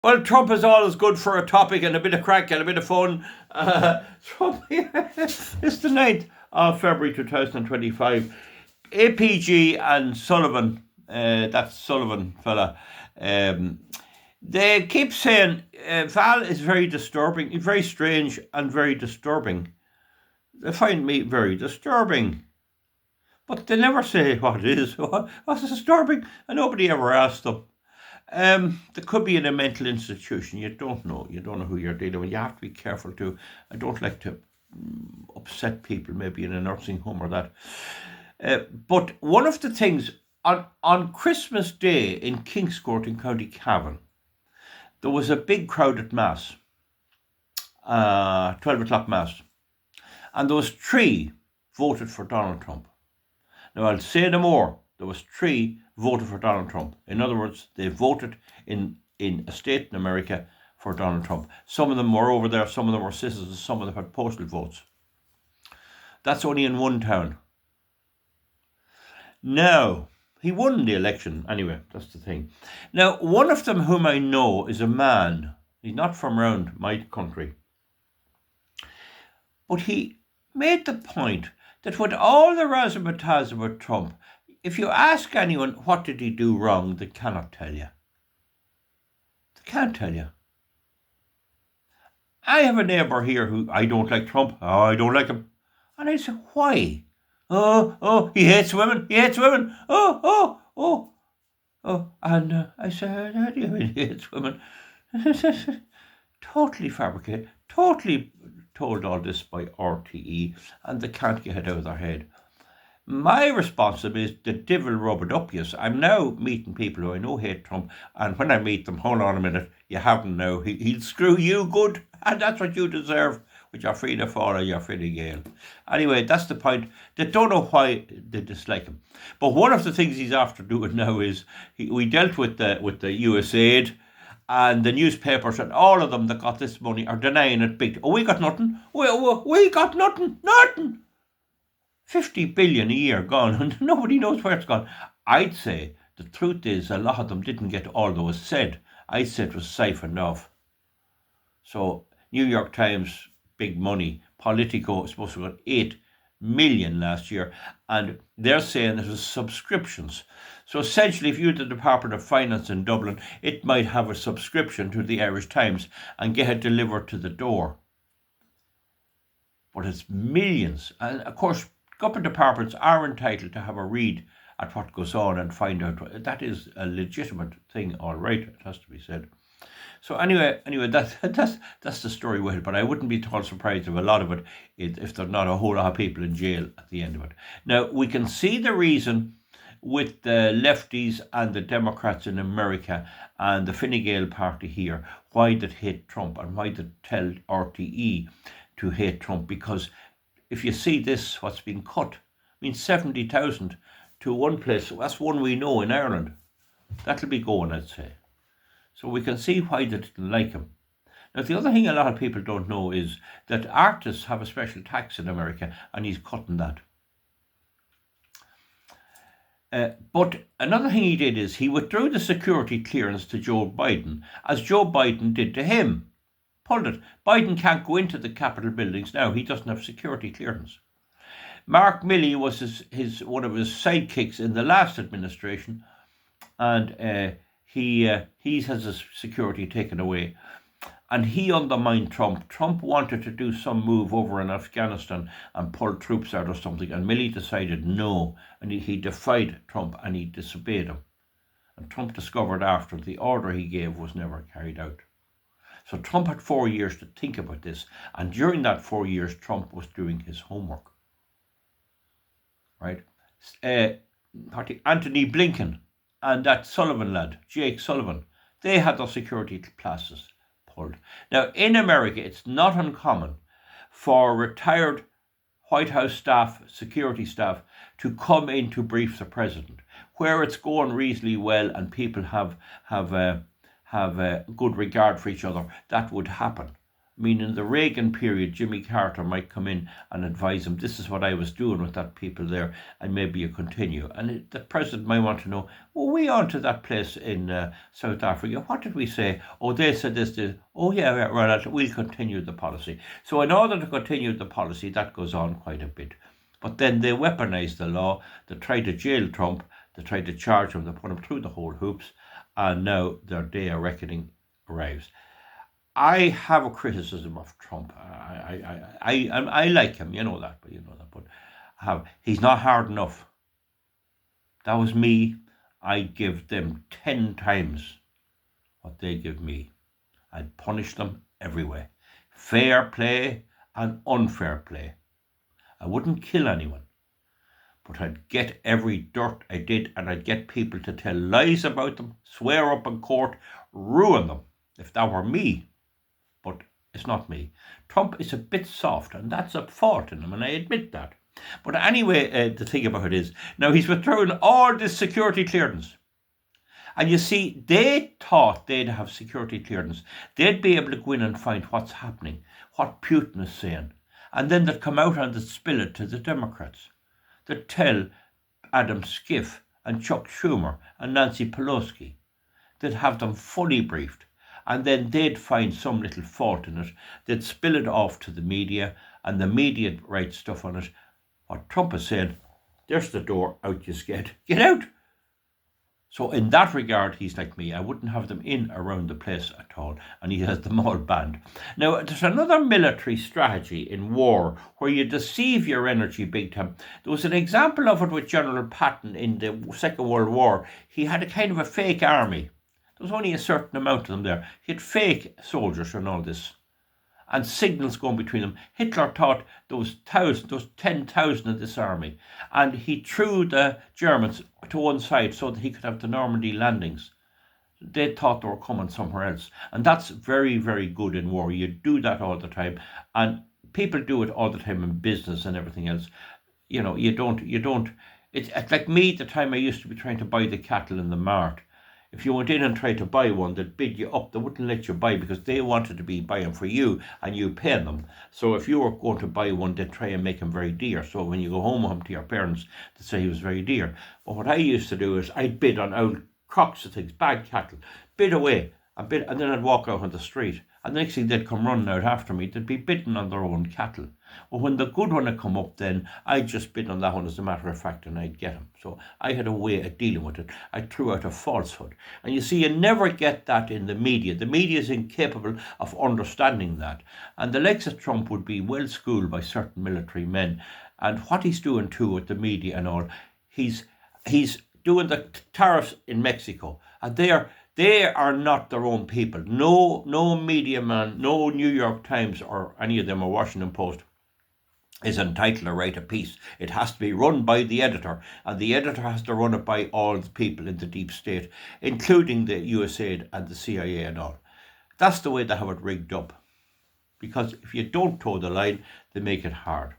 Well, Trump is always good for a topic and a bit of crack and a bit of fun. Trump, it's the 9th of February 2025. APG and Sullivan, that Sullivan fella, um, they keep saying Val is very disturbing, very strange and very disturbing. They find me very disturbing. But they never say what it is. What's disturbing? And nobody ever asked them. There could be in a mental institution. You don't know. You don't know who you're dealing with. You have to be careful too. I don't like to upset people, maybe in a nursing home or that. But one of the things on Christmas Day in Kingscourt in County Cavan, there was a big crowd at Mass, 12 o'clock Mass, and there was 3 voted for Donald Trump. Now I'll say no more. There was 3 voted for Donald Trump. In other words, they voted in a state in America for Donald Trump. Some of them were over there, some of them were citizens, some of them had postal votes. That's only in one town. Now, he won the election anyway, that's the thing. Now, one of them whom I know is a man. He's not from around my country. But he made the point that with all the razzmatazz about Trump, if you ask anyone what did he do wrong, they cannot tell you. They can't tell you. I have a neighbour here who I don't like Trump. Oh, I don't like him. And I say, why? Oh, he hates women. He hates women. Oh. And I said, how do you mean he hates women? Totally fabricated. Totally told all this by RTE, and they can't get it out of their head. My response to them is the devil rub it up, yes. I'm now meeting people who I know hate Trump, and when I meet them, hold on a minute, you haven't now. He'll screw you good, and that's what you deserve with your Fianna Fáil or your Fine Gael. Anyway, that's the point. They don't know why they dislike him. But one of the things he's after doing now is, we dealt with the USAID, and the newspapers and all of them that got this money are denying it big. Oh, we got nothing. We got nothing. Nothing. 50 billion a year gone, and nobody knows where it's gone. I'd say the truth is a lot of them didn't get all that was said. I'd say it was siphoned off. So, New York Times, big money. Politico is supposed to have got 8 million last year, and they're saying it was subscriptions. So essentially, if you're the Department of Finance in Dublin, it might have a subscription to the Irish Times and get it delivered to the door. But it's millions. And of course, government departments are entitled to have a read at what goes on and find out. That is a legitimate thing, all right, it has to be said. So anyway, that's the story with it. But I wouldn't be at all surprised if a lot of it, if there's not a whole lot of people in jail at the end of it. Now, we can see the reason with the lefties and the Democrats in America and the Fine Gael party here, why they hate Trump and why they tell RTE to hate Trump. Because if you see this, what's been cut, 70,000 to one place, that's one we know in Ireland. That'll be going, I'd say. So we can see why they didn't like him. Now, the other thing a lot of people don't know is that artists have a special tax in America, and he's cutting that. But another thing he did is he withdrew the security clearance to Joe Biden, as Joe Biden did to him. Pulled it. Biden can't go into the Capitol buildings now. He doesn't have security clearance. Mark Milley was his one of his sidekicks in the last administration, and he has his security taken away. And he undermined Trump. Trump wanted to do some move over in Afghanistan and pull troops out or something, and Milley decided no, and he defied Trump and he disobeyed him. And Trump discovered after the order he gave was never carried out. So Trump had 4 years to think about this, and during that 4 years, Trump was doing his homework. Right? Anthony Blinken and that Sullivan lad, Jake Sullivan, they had their security classes pulled. Now, in America, it's not uncommon for retired White House staff, security staff, to come in to brief the president, where it's going reasonably well and people have a good regard for each other. That would happen. meaning the Reagan period, Jimmy Carter might come in and advise him, this is what I was doing with that people there, and maybe you continue. And the president might want to know, well, we on to that place in South Africa, what did we say? Oh, they said this. Oh, yeah, right, we'll continue the policy. So in order to continue the policy, that goes on quite a bit. But then they weaponize the law, they try to jail Trump, they try to charge him, they put him through the whole hoops, and now their day of reckoning arrives. I have a criticism of Trump. I like him, you know that, but he's not hard enough. That was me. I'd give them 10 times what they give me. I'd punish them every way. Fair play and unfair play. I wouldn't kill anyone, but I'd get every dirt I did, and I'd get people to tell lies about them, swear up in court, ruin them, if that were me. But it's not me. Trump is a bit soft, and that's a fault in him, and I admit that. But anyway, the thing about it is, now he's withdrawing all this security clearance. And you see, they thought they'd have security clearance. They'd be able to go in and find what's happening, what Putin is saying. And then they'd come out and they'd spill it to the Democrats. They'd tell Adam Schiff and Chuck Schumer and Nancy Pelosi. They'd have them fully briefed. And then they'd find some little fault in it. They'd spill it off to the media, and the media would write stuff on it. What Trump is saying, there's the door, out you get. Get out! So in that regard, he's like me. I wouldn't have them in around the place at all. And he has them all banned. Now, there's another military strategy in war where you deceive your energy big time. There was an example of it with General Patton in the Second World War. He had a kind of a fake army. There was only a certain amount of them there. He had fake soldiers and all this, and signals going between them. Hitler thought there was 10,000 of this army, and he threw the Germans to one side so that he could have the Normandy landings. They thought they were coming somewhere else, and that's very, very good in war. You do that all the time, and people do it all the time in business and everything else. You don't. It's like me, the time I used to be trying to buy the cattle in the mart. If you went in and tried to buy one, they'd bid you up. They wouldn't let you buy because they wanted to be buying for you and you pay them. So if you were going to buy one, they'd try and make him very dear. So when you go home to your parents, they'd say he was very dear. But what I used to do is I'd bid on old crocks of things, bad cattle, bid away, and then I'd walk out on the street. And the next thing they'd come running out after me, they'd be bidding on their own cattle. Well, when the good one had come up, then I'd just bid on that one as a matter of fact, and I'd get him. So I had a way of dealing with it. I threw out a falsehood. And you see, you never get that in the media. The media is incapable of understanding that. And the likes of Trump would be well schooled by certain military men. And what he's doing too with the media and all, he's doing the tariffs in Mexico. And they are not their own people. No media man, no New York Times or any of them or Washington Post is entitled to write a piece. It has to be run by the editor, and the editor has to run it by all the people in the deep state, including the USAID and the CIA and all. That's the way they have it rigged up. Because if you don't toe the line, they make it hard.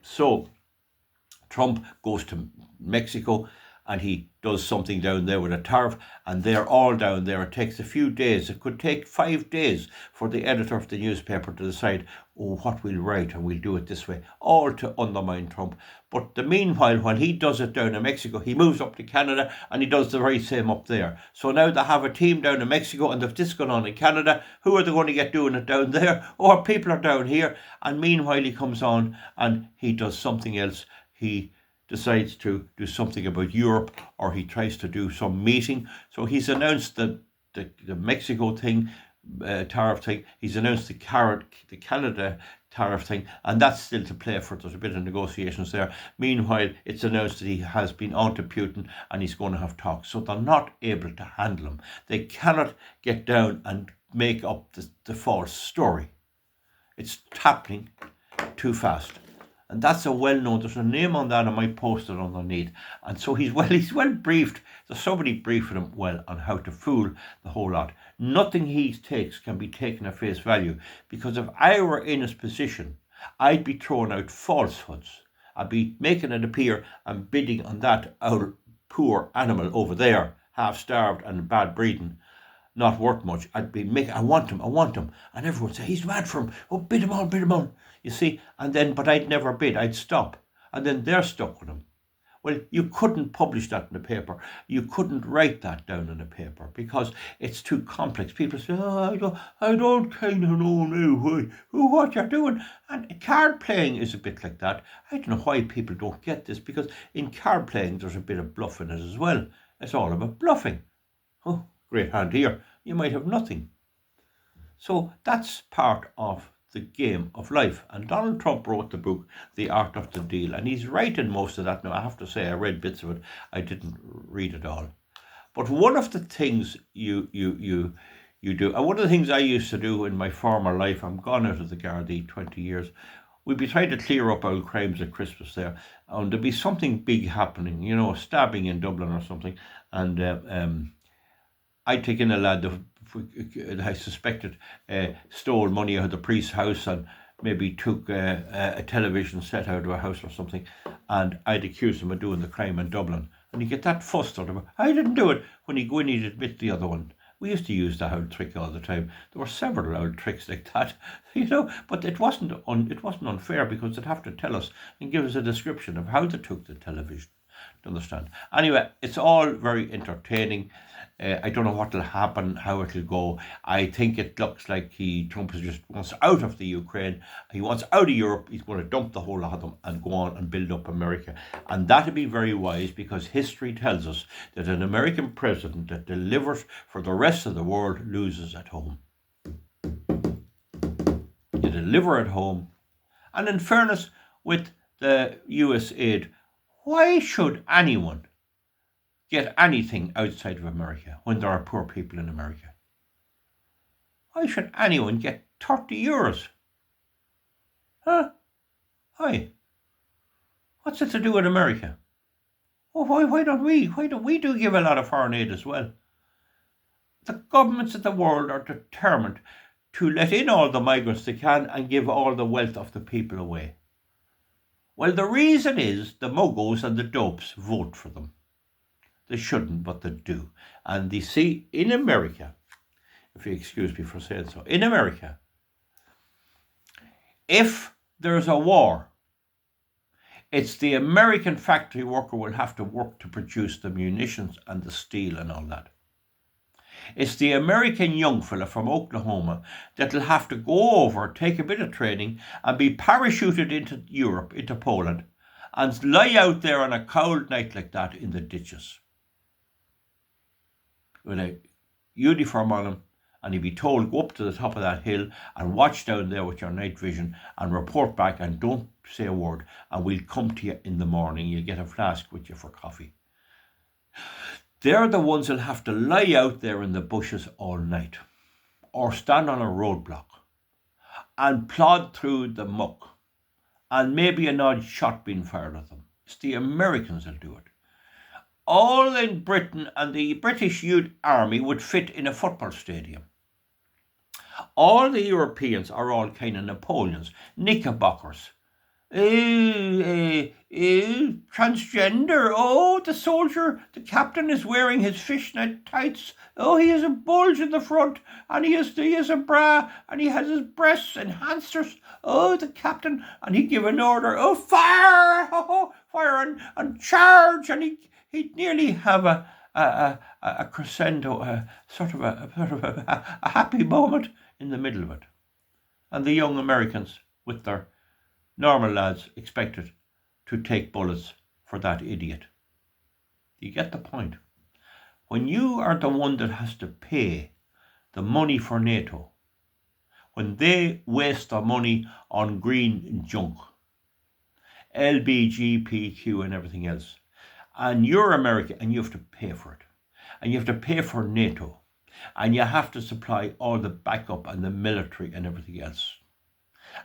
So Trump goes to Mexico, and he does something down there with a tariff, and they're all down there. It takes a few days. It could take 5 days for the editor of the newspaper to decide, what we'll write, and we'll do it this way, all to undermine Trump. But the meanwhile, when he does it down in Mexico, he moves up to Canada, and he does the very same up there. So now they have a team down in Mexico, and if this going on in Canada, who are they going to get doing it down there? Or people are down here, and meanwhile he comes on, and he does something else. He decides to do something about Europe, or he tries to do some meeting. So he's announced the Mexico thing, tariff thing. He's announced the Canada tariff thing, and that's still to play for. There's a bit of negotiations there. Meanwhile, it's announced that he has been on to Putin and he's going to have talks. So they're not able to handle him. They cannot get down and make up the false story. It's happening too fast. And that's a well-known, there's a name on that, I might post it underneath. And so he's well briefed. There's somebody briefing him well on how to fool the whole lot. Nothing he takes can be taken at face value, because if I were in his position, I'd be throwing out falsehoods. I'd be making it appear I'm bidding on that old poor animal over there, half-starved and bad breeding. not worth much, I'd be making, I want him. And everyone would say, he's mad for him. Oh, bid him on. You see, and then, but I'd never bid, I'd stop. And then they're stuck with him. Well, you couldn't publish that in the paper. You couldn't write that down in the paper because it's too complex. People say, oh, I don't kind of know now what you're doing. And card playing is a bit like that. I don't know why people don't get this, because in card playing there's a bit of bluff in it as well. It's all about bluffing. Oh, great hand here. You might have nothing. So that's part of the game of life. And Donald Trump wrote the book, The Art of the Deal, and he's right in most of that. Now, I have to say, I read bits of it. I didn't read it all. But one of the things you do, and one of the things I used to do in my former life, I'm gone out of the Gardaí 20 years, we'd be trying to clear up old crimes at Christmas there, and there'd be something big happening, a stabbing in Dublin or something, and I'd take in a lad that I suspected stole money out of the priest's house and maybe took a television set out of a house or something, and I'd accuse him of doing the crime in Dublin. And you get that fussed out of him. I didn't do it. When he'd go in, he'd admit the other one. We used to use that old trick all the time. There were several old tricks like that, but it wasn't unfair, because they'd have to tell us and give us a description of how they took the television. Do you understand? Anyway, it's all very entertaining. I don't know what will happen, how it will go. I think it looks like Trump just wants out of the Ukraine. He wants out of Europe. He's going to dump the whole lot of them and go on and build up America. And that would be very wise, because history tells us that an American president that delivers for the rest of the world loses at home. You deliver at home. And in fairness, with the US aid, why should anyone get anything outside of America when there are poor people in America? Why should anyone get 30 euros? Huh? Why? What's it to do with America? Oh, why don't we? Why don't we give a lot of foreign aid as well? The governments of the world are determined to let in all the migrants they can and give all the wealth of the people away. Well, the reason is the muggles and the dopes vote for them. They shouldn't, but they do. And they see, in America, if you excuse me for saying so, in America, if there's a war, it's the American factory worker will have to work to produce the munitions and the steel and all that. It's the American young fella from Oklahoma that'll have to go over, take a bit of training, and be parachuted into Europe, into Poland, and lie out there on a cold night like that in the ditches with a uniform on him, and he'd be told, go up to the top of that hill and watch down there with your night vision and report back and don't say a word, and we'll come to you in the morning. You'll get a flask with you for coffee. They're the ones who'll have to lie out there in the bushes all night, or stand on a roadblock and plod through the muck, and maybe an odd shot being fired at them. It's the Americans that'll do it. All in Britain, and the British Youth Army would fit in a football stadium. All the Europeans are all kind of Napoleons, knickerbockers. Transgender. Oh, the soldier, the captain is wearing his fishnet tights. Oh, he has a bulge in the front, and he has a bra, and he has his breasts enhancers. Oh, the captain, and he'd give an order. Oh, fire! Oh, fire and charge! And he'd nearly have a crescendo, a happy moment in the middle of it. And the young Americans with their normal lads expected to take bullets for that idiot. You get the point? When you are the one that has to pay the money for NATO, when they waste their money on green junk, LBGPQ and everything else, and you're American and you have to pay for it, and you have to pay for NATO, and you have to supply all the backup and the military and everything else,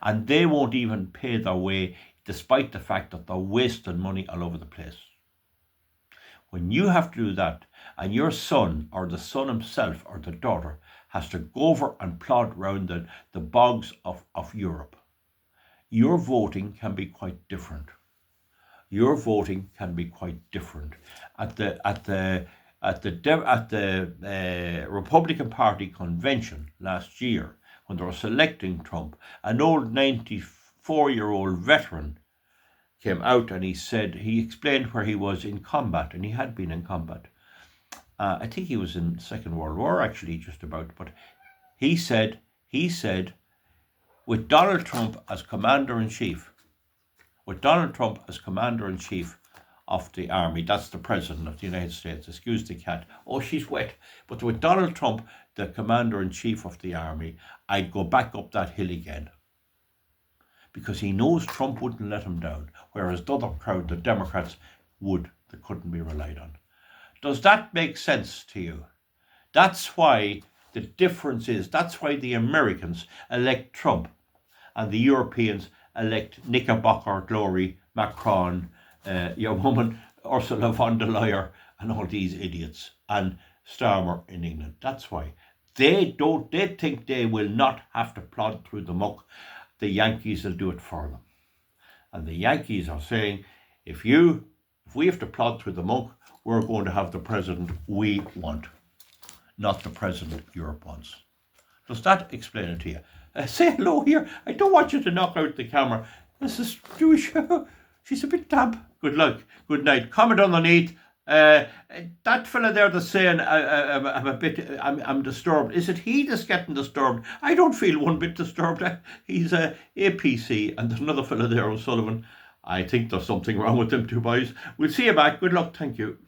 and they won't even pay their way despite the fact that they're wasting money all over the place. When you have to do that, and your son or the son himself or the daughter has to go over and plod round the bogs of Europe, your voting can be quite different. Your voting can be quite different. At the at the Republican Party convention last year when they were selecting Trump. An old 94-year-old veteran came out and he explained where he was in combat, and he had been in combat. I think he was in the Second World War, actually, just about. But he said, with Donald Trump as commander-in-chief, of the army, that's the president of the United States, excuse the cat, oh, she's wet, but with Donald Trump, the commander-in-chief of the army, I'd go back up that hill again. Because he knows Trump wouldn't let him down, whereas the other crowd, the Democrats, would. They couldn't be relied on. Does that make sense to you? That's why the difference is, that's why the Americans elect Trump and the Europeans elect Knickerbocker Glory, Macron, your woman Ursula von der Leyen, and all these idiots, and Starmer in England. That's why. They think they will not have to plod through the muck. The Yankees will do it for them. And the Yankees are saying, if we have to plod through the muck, we're going to have the president we want, not the president Europe wants. Does that explain it to you? Say hello here. I don't want you to knock out the camera. This is Jewish. She's a bit damp. Good luck. Good night. Comment underneath. That fella there that's saying I'm disturbed. Is it he that's getting disturbed? I don't feel one bit disturbed. He's a APC, and there's another fella there, O'Sullivan. I think there's something wrong with them two boys. We'll see you back. Good luck. Thank you.